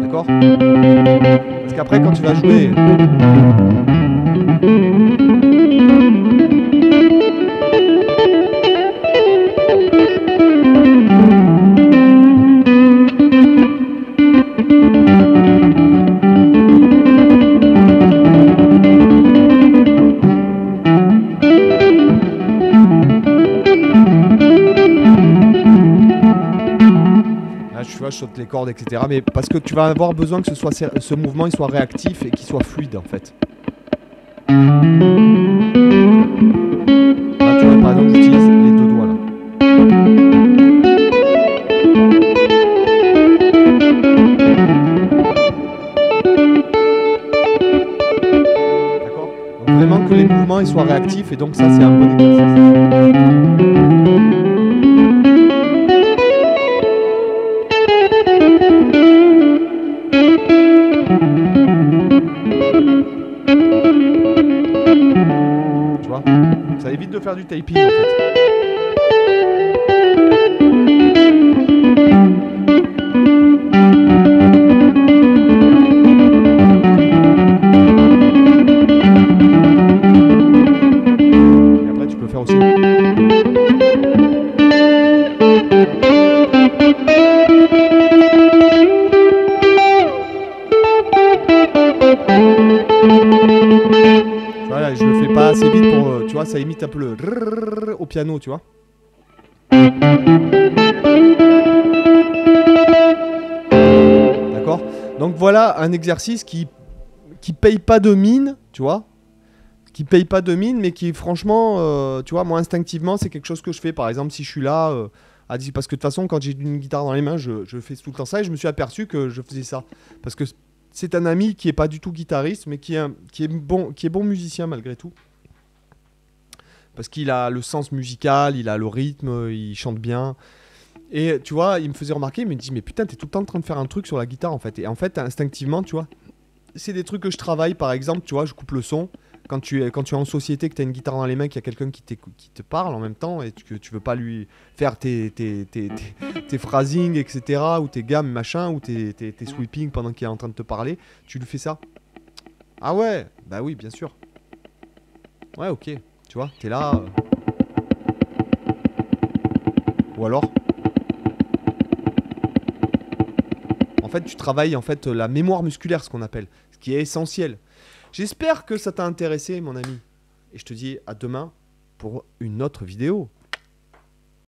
D'accord? Parce qu'après, quand tu vas jouer... Je saute les cordes, etc. Mais parce que tu vas avoir besoin que ce mouvement il soit réactif et qu'il soit fluide en fait. Là, tu vois, par exemple, j'utilise les deux doigts là. D'accord? Donc vraiment que les mouvements ils soient réactifs et donc ça c'est un bon exercice. Tu vois, ça évite de faire du typing en fait. Et après tu peux faire aussi. Voilà, je le fais pas assez vite pour, tu vois, ça imite un peu le rrrr au piano, tu vois. D'accord? Donc voilà un exercice qui paye pas de mine, tu vois. Qui paye pas de mine, mais qui franchement, tu vois, moi instinctivement, c'est quelque chose que je fais. Par exemple, si je suis là, parce que de toute façon, quand j'ai une guitare dans les mains, je fais tout le temps ça et je me suis aperçu que je faisais ça. Parce que c'est un ami qui est pas du tout guitariste, mais qui est bon musicien malgré tout. Parce qu'il a le sens musical, il a le rythme, il chante bien. Et tu vois, il me faisait remarquer, il me dit, mais putain, t'es tout le temps en train de faire un truc sur la guitare en fait. Et en fait, instinctivement, tu vois, c'est des trucs que je travaille, par exemple, tu vois, je coupe le son. Quand tu es en société, que tu as une guitare dans les mains, qu'il y a quelqu'un qui te parle en même temps et que tu veux pas lui faire tes phrasing, etc., ou tes gammes, machin, ou tes sweeping pendant qu'il est en train de te parler, tu lui fais ça. Ah ouais, bah oui, bien sûr. Ouais, ok. Tu vois, t'es là. Ou alors, en fait, tu travailles en fait la mémoire musculaire, ce qu'on appelle, ce qui est essentiel. J'espère que ça t'a intéressé, mon ami. Et je te dis à demain pour une autre vidéo.